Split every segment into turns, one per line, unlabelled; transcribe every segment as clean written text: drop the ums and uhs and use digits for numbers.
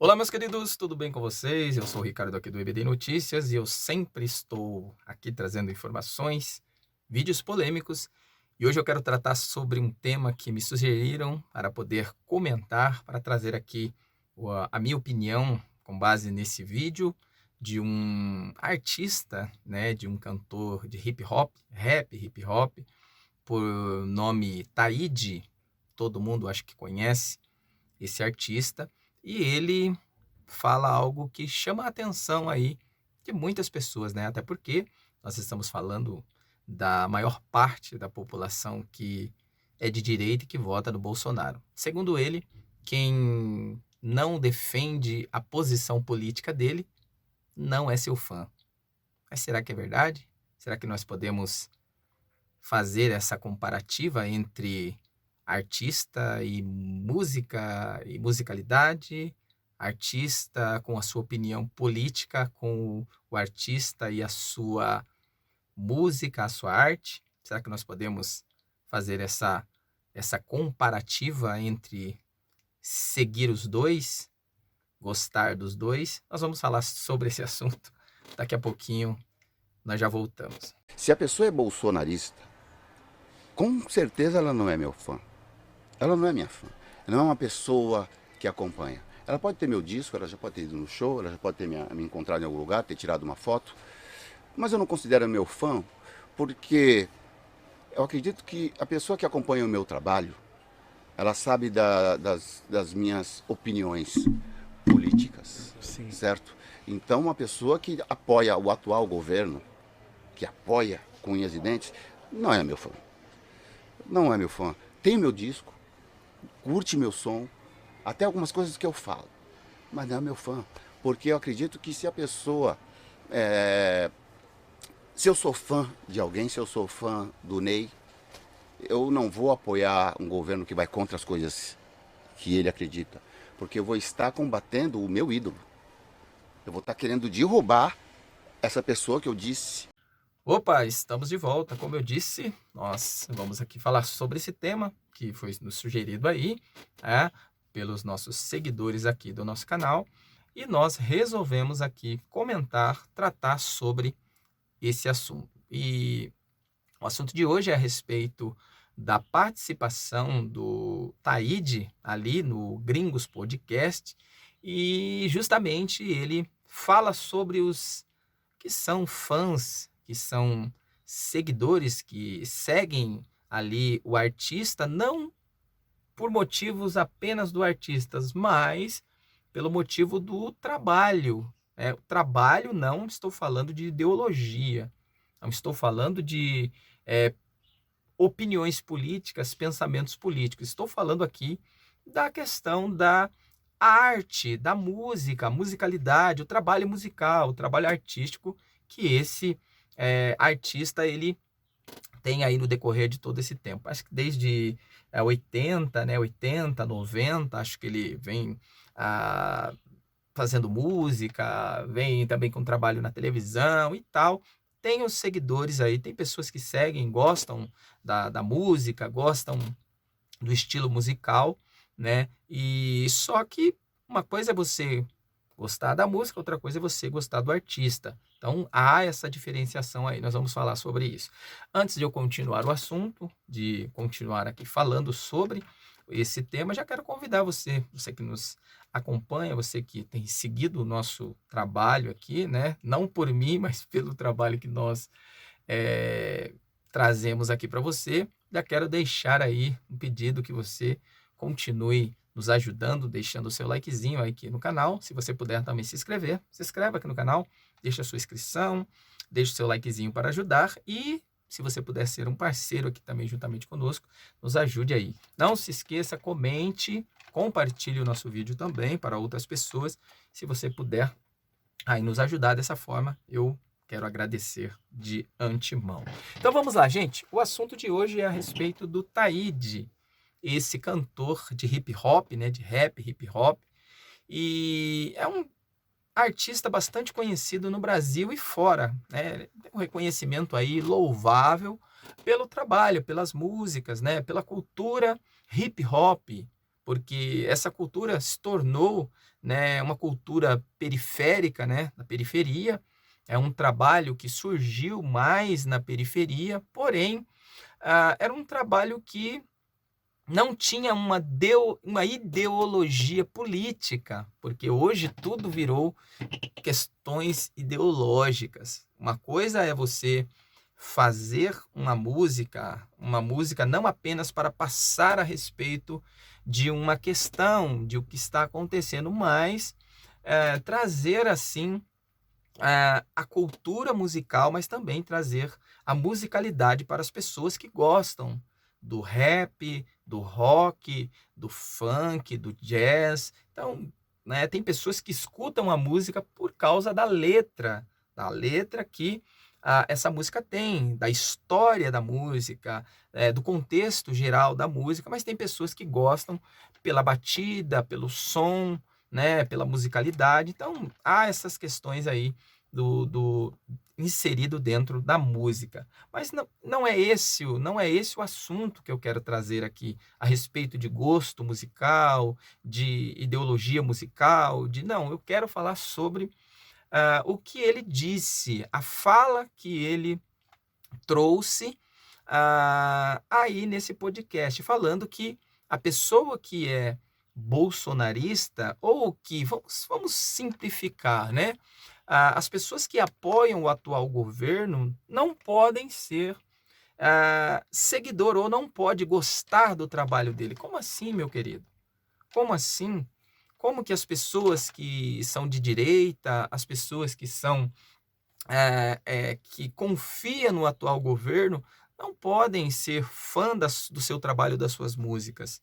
Olá, meus queridos, tudo bem com vocês? Eu sou o Ricardo aqui do EBD Notícias e eu sempre estou aqui trazendo informações, vídeos polêmicos e hoje eu quero tratar sobre um tema que me sugeriram para poder comentar, para trazer aqui a minha opinião com base nesse vídeo de um artista, né, de um cantor de hip hop, rap, hip hop, por nome Taíde. Todo mundo acho que conhece esse artista, e ele fala algo que chama a atenção aí de muitas pessoas, né? Até porque nós estamos falando da maior parte da população que é de direita e que vota no Bolsonaro. Segundo ele, quem não defende a posição política dele não é seu fã. Mas será que é verdade? Será que nós podemos fazer essa comparativa entre artista e música e musicalidade, artista com a sua opinião política, com o artista e a sua música, a sua arte? Será que nós podemos fazer essa comparativa entre seguir os dois, gostar dos dois? Nós vamos falar sobre esse assunto daqui a pouquinho, nós já voltamos.
Se a pessoa é bolsonarista, com certeza ela não é meu fã. Ela não é minha fã. Ela não é uma pessoa que acompanha. Ela pode ter meu disco, ela já pode ter ido no show, ela já pode ter me encontrado em algum lugar, ter tirado uma foto. Mas eu não considero meu fã porque eu acredito que a pessoa que acompanha o meu trabalho, ela sabe das minhas opiniões políticas,
Sim.
certo? Então uma pessoa que apoia o atual governo, que apoia com unhas e dentes, não é meu fã. Não é meu fã. Tem meu disco, curte meu som, até algumas coisas que eu falo, mas não é meu fã. Porque eu acredito que se a pessoa. Se eu sou fã de alguém, se eu sou fã do Ney, eu não vou apoiar um governo que vai contra as coisas que ele acredita. Porque eu vou estar combatendo o meu ídolo. Eu vou estar querendo derrubar essa pessoa que eu disse.
Opa, estamos de volta. Como eu disse, nós vamos aqui falar sobre esse tema que foi nos sugerido aí, pelos nossos seguidores aqui do nosso canal, e nós resolvemos aqui comentar, tratar sobre esse assunto. E o assunto de hoje é a respeito da participação do Taíde ali no Gringos Podcast, e justamente ele fala sobre os que são fãs, que são seguidores, que seguem ali o artista, não por motivos apenas do artista, mas pelo motivo do trabalho. O trabalho, não estou falando de ideologia, não estou falando de opiniões políticas, pensamentos políticos. Estou falando aqui da questão da arte, da música, a musicalidade, o trabalho musical, o trabalho artístico que esse artista ele tem aí no decorrer de todo esse tempo. Acho que desde 80, né, 80, 90, acho que ele vem fazendo música, vem também com trabalho na televisão e tal. Tem os seguidores aí, tem pessoas que seguem, gostam da música, gostam do estilo musical, né? E só que uma coisa é você gostar da música, outra coisa é você gostar do artista. Então há essa diferenciação aí, nós vamos falar sobre isso. Antes de eu continuar o assunto, de continuar aqui falando sobre esse tema, já quero convidar você, você que nos acompanha, você que tem seguido o nosso trabalho aqui, né? Não por mim, mas pelo trabalho que nós trazemos aqui para você. Já quero deixar aí um pedido que você continue nos ajudando, deixando o seu likezinho aqui no canal. Se você puder também se inscrever, se inscreva aqui no canal, deixa a sua inscrição, deixa o seu likezinho para ajudar e se você puder ser um parceiro aqui também juntamente conosco, nos ajude aí. Não se esqueça, comente, compartilhe o nosso vídeo também para outras pessoas. Se você puder aí nos ajudar dessa forma, eu quero agradecer de antemão. Então vamos lá, gente. O assunto de hoje é a respeito do Taíde, esse cantor de hip hop, né, de rap, hip hop, e é um artista bastante conhecido no Brasil e fora, né? Tem um reconhecimento aí louvável pelo trabalho, pelas músicas, né, pela cultura hip hop, porque essa cultura se tornou, né, uma cultura periférica, né, na periferia. É um trabalho que surgiu mais na periferia, porém, era um trabalho que não tinha uma ideologia política, porque hoje tudo virou questões ideológicas. Uma coisa é você fazer uma música não apenas para passar a respeito de uma questão, de o que está acontecendo, mas trazer assim a cultura musical, mas também trazer a musicalidade para as pessoas que gostam do rap, do rock, do funk, do jazz. Então, né, tem pessoas que escutam a música por causa da letra que essa música tem, da história da música, do contexto geral da música, mas tem pessoas que gostam pela batida, pelo som, né, pela musicalidade. Então, há essas questões aí do inserido dentro da música. Mas não é esse o assunto que eu quero trazer aqui a respeito de gosto musical, de ideologia musical, não, eu quero falar sobre o que ele disse, a fala que ele trouxe aí nesse podcast, falando que a pessoa que é bolsonarista, ou que, vamos simplificar, né? As pessoas que apoiam o atual governo não podem ser seguidor ou não pode gostar do trabalho dele. Como assim, meu querido? Como assim? Como que as pessoas que são de direita, as pessoas que são que confiam no atual governo, não podem ser fã do seu trabalho, das suas músicas,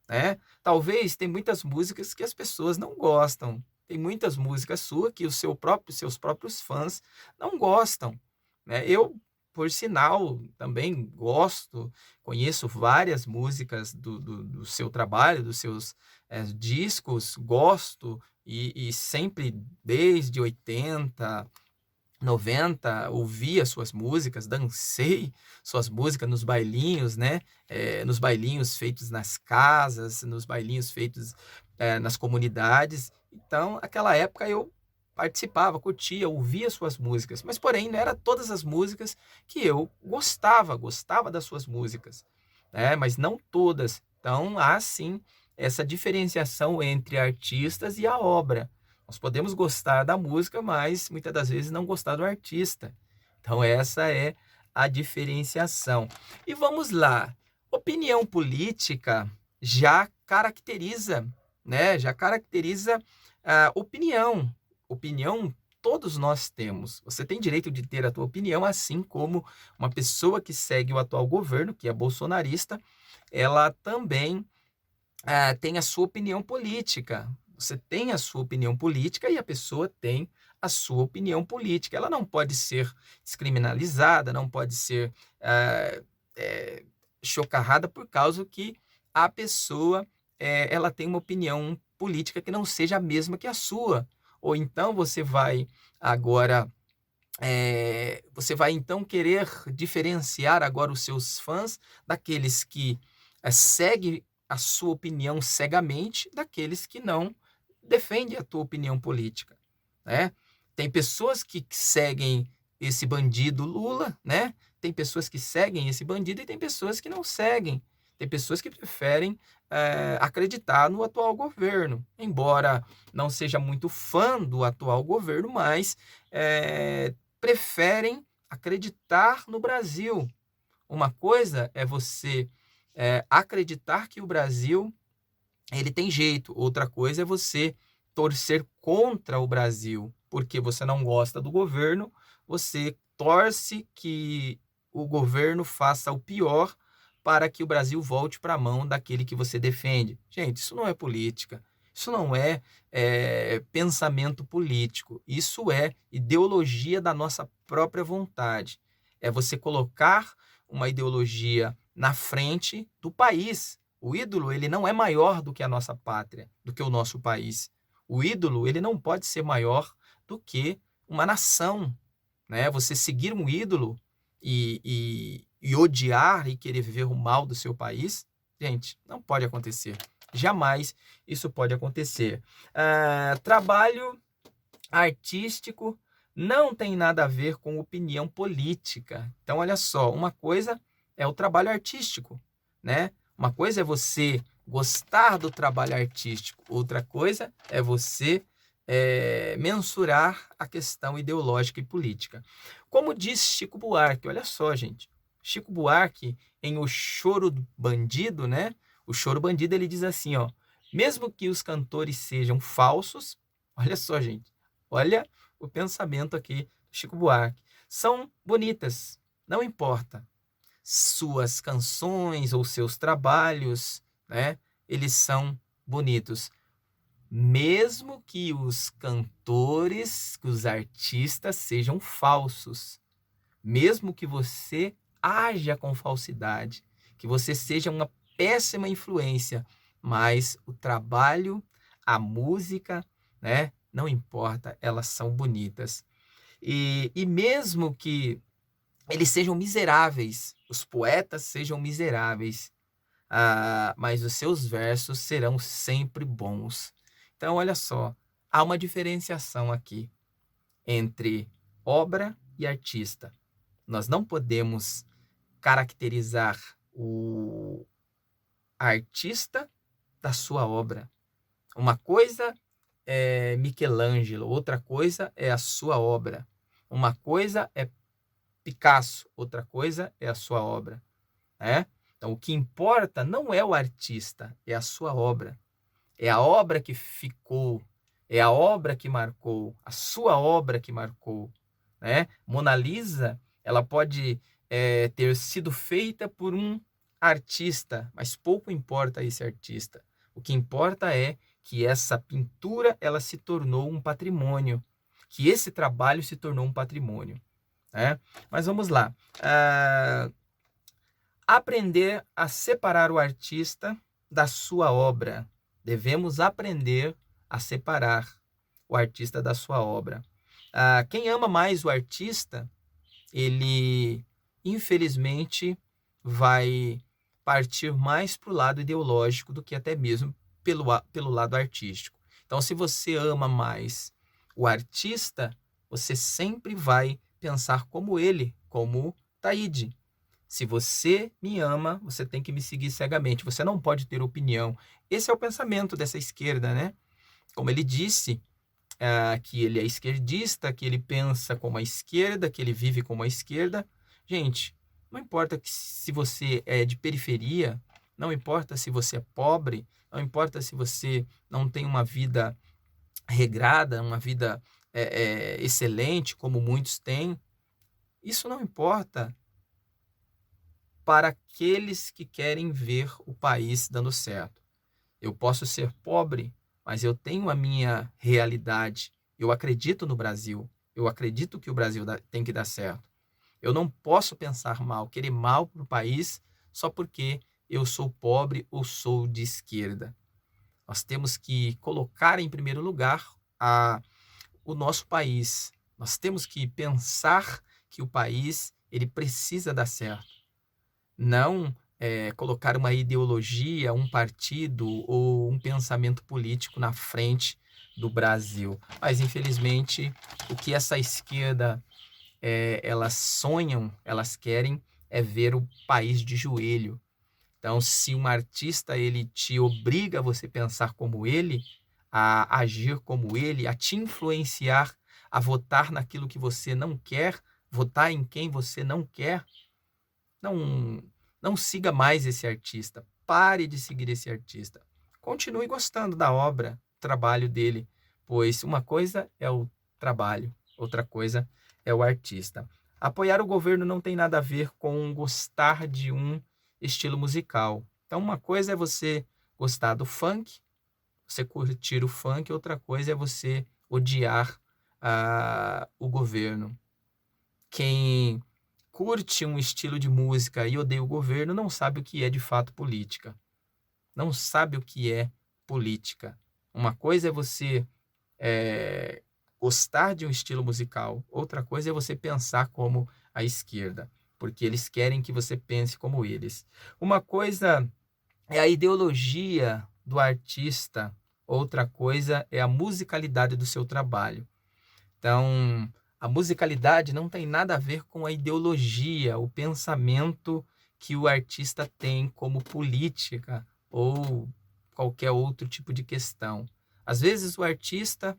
né? Talvez tem muitas músicas que as pessoas não gostam. Tem muitas músicas suas que seus próprios fãs não gostam, né? Eu, por sinal, também gosto, conheço várias músicas do seu trabalho, dos seus discos, gosto, e sempre desde 80, 90, ouvi as suas músicas, dancei suas músicas nos bailinhos, né? Nos bailinhos feitos nas casas, nos bailinhos feitos nas comunidades. Então, naquela época eu participava, curtia, ouvia suas músicas, mas porém não era todas as músicas que eu gostava das suas músicas, né? Mas não todas. Então, há sim essa diferenciação entre artistas e a obra. Nós podemos gostar da música, mas muitas das vezes não gostar do artista. Então, essa é a diferenciação. E vamos lá. Opinião política já caracteriza, né? Já caracteriza a opinião. Opinião todos nós temos. Você tem direito de ter a tua opinião, assim como uma pessoa que segue o atual governo, que é bolsonarista, ela também tem a sua opinião política. Você tem a sua opinião política e a pessoa tem a sua opinião política. Ela não pode ser descriminalizada, não pode ser chocarrada por causa que a pessoa ela tem uma opinião política que não seja a mesma que a sua. Ou então você vai agora você vai então querer diferenciar agora os seus fãs daqueles que seguem a sua opinião cegamente daqueles que não defendem a tua opinião política, né? Tem pessoas que seguem esse bandido Lula, né? Tem pessoas que seguem esse bandido e tem pessoas que não seguem. Tem pessoas que preferem acreditar no atual governo, embora não seja muito fã do atual governo, mas preferem acreditar no Brasil. Uma coisa é você acreditar que o Brasil ele tem jeito, outra coisa é você torcer contra o Brasil, porque você não gosta do governo, você torce que o governo faça o pior para que o Brasil volte para a mão daquele que você defende. Gente, isso não é política, isso não é pensamento político, isso é ideologia da nossa própria vontade. É você colocar uma ideologia na frente do país. O ídolo, ele não é maior do que a nossa pátria, do que o nosso país. O ídolo, ele não pode ser maior do que uma nação, né? Você seguir um ídolo e odiar e querer viver o mal do seu país, gente, não pode acontecer. Jamais isso pode acontecer. Trabalho artístico não tem nada a ver com opinião política. Então, olha só, uma coisa é o trabalho artístico, né? Uma coisa é você gostar do trabalho artístico, outra coisa é você mensurar a questão ideológica e política. Como diz Chico Buarque, olha só, gente, Chico Buarque, em O Choro do Bandido, né? O Choro Bandido, ele diz assim, ó, mesmo que os cantores sejam falsos, olha só, gente, olha o pensamento aqui do Chico Buarque, são bonitas, não importa. Suas canções ou seus trabalhos, né? Eles são bonitos. Mesmo que os cantores, que os artistas sejam falsos, mesmo que você haja com falsidade, que você seja uma péssima influência, mas o trabalho, a música, né? Não importa, elas são bonitas. E mesmo que eles sejam miseráveis, os poetas sejam miseráveis, mas os seus versos serão sempre bons. Então, olha só, há uma diferenciação aqui entre obra e artista. Nós não podemos caracterizar o artista da sua obra. Uma coisa é Michelangelo, outra coisa é a sua obra. Uma coisa é Picasso, outra coisa é a sua obra, né? Então, o que importa não é o artista, é a sua obra. É a obra que ficou, é a obra que marcou, a sua obra que marcou, né? Mona Lisa, ela pode ter sido feita por um artista, mas pouco importa esse artista. O que importa é que essa pintura, ela se tornou um patrimônio, que esse trabalho se tornou um patrimônio, né? Mas vamos lá. Aprender a separar o artista da sua obra. Devemos aprender a separar o artista da sua obra. Quem ama mais o artista, ele, infelizmente, vai partir mais para o lado ideológico do que até mesmo pelo lado artístico. Então, se você ama mais o artista, você sempre vai pensar como ele, como Taíde. Se você me ama, você tem que me seguir cegamente. Você não pode ter opinião. Esse é o pensamento dessa esquerda, né? Como ele disse, que ele é esquerdista, que ele pensa como a esquerda, que ele vive como a esquerda. Gente, não importa se você é de periferia, não importa se você é pobre, não importa se você não tem uma vida regrada, uma vida excelente, como muitos têm. Isso não importa para aqueles que querem ver o país dando certo. Eu posso ser pobre, mas eu tenho a minha realidade. Eu acredito no Brasil. Eu acredito que o Brasil tem que dar certo. Eu não posso pensar mal, querer mal para o país só porque eu sou pobre ou sou de esquerda. Nós temos que colocar em primeiro lugar o nosso país. Nós temos que pensar que o país ele precisa dar certo. Não colocar uma ideologia, um partido ou um pensamento político na frente do Brasil. Mas, infelizmente, o que essa esquerda elas sonham, elas querem é ver o país de joelho. Então, se um artista ele te obriga a você pensar como ele, a agir como ele, a te influenciar a votar naquilo que você não quer, votar em quem você não quer, não siga mais esse artista. Pare de seguir esse artista. Continue gostando da obra, do trabalho dele, pois uma coisa é o trabalho, outra coisa é o artista. Apoiar o governo não tem nada a ver com gostar de um estilo musical. Então, uma coisa é você gostar do funk, você curtir o funk, outra coisa é você odiar o governo. Quem curte um estilo de música e odeia o governo não sabe o que é de fato política. Não sabe o que é política. Uma coisa é você gostar de um estilo musical, outra coisa é você pensar como a esquerda, porque eles querem que você pense como eles. Uma coisa é a ideologia do artista, outra coisa é a musicalidade do seu trabalho. Então, a musicalidade não tem nada a ver com a ideologia, o pensamento que o artista tem como política ou qualquer outro tipo de questão. Às vezes o artista,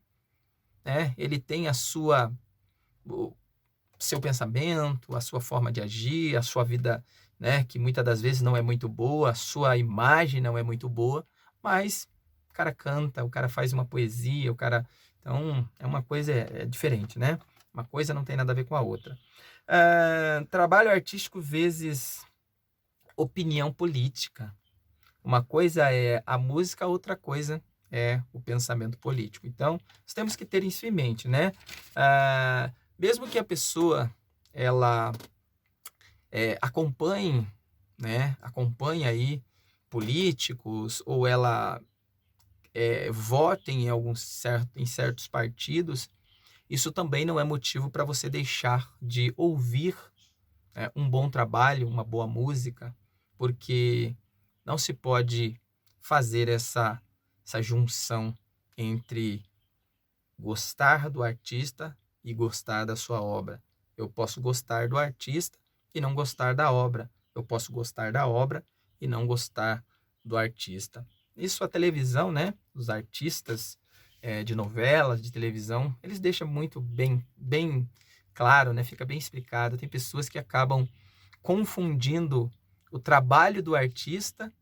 né, ele tem o seu pensamento, a sua forma de agir, a sua vida, né, que muitas das vezes não é muito boa, a sua imagem não é muito boa, mas o cara canta, o cara faz uma poesia, o cara... Então, é uma coisa diferente, né? Uma coisa não tem nada a ver com a outra. Trabalho artístico vezes opinião política. Uma coisa é a música, outra coisa é o pensamento político. Então, nós temos que ter isso em mente, né? Mesmo que a pessoa ela acompanhe, né? Acompanhe aí políticos ou ela vote em certos partidos, isso também não é motivo para você deixar de ouvir um bom trabalho, uma boa música, porque não se pode fazer essa junção entre gostar do artista e gostar da sua obra. Eu posso gostar do artista e não gostar da obra. Eu posso gostar da obra e não gostar do artista. Isso a televisão, né? Os artistas de novelas, de televisão, eles deixam muito bem claro, né? Fica bem explicado. Tem pessoas que acabam confundindo o trabalho do artista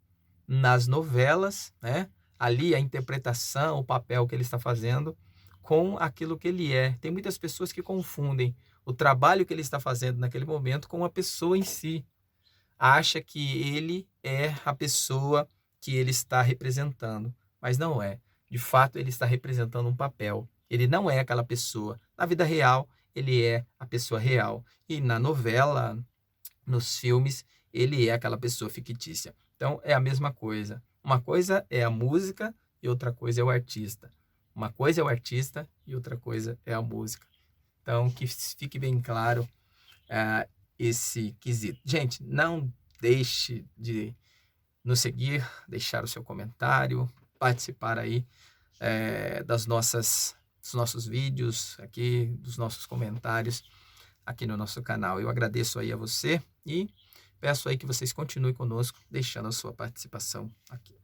nas novelas, né? Ali a interpretação, o papel que ele está fazendo com aquilo que ele é. Tem muitas pessoas que confundem o trabalho que ele está fazendo naquele momento com a pessoa em si. Acha que ele é a pessoa que ele está representando, mas não é. De fato, ele está representando um papel. Ele não é aquela pessoa. Na vida real, ele é a pessoa real. E na novela, nos filmes, ele é aquela pessoa fictícia. Então, é a mesma coisa. Uma coisa é a música e outra coisa é o artista. Uma coisa é o artista e outra coisa é a música. Então, que fique bem claro esse quesito. Gente, não deixe de nos seguir, deixar o seu comentário, participar aí dos nossos vídeos aqui, dos nossos comentários aqui no nosso canal. Eu agradeço aí a você e peço aí que vocês continuem conosco, deixando a sua participação aqui.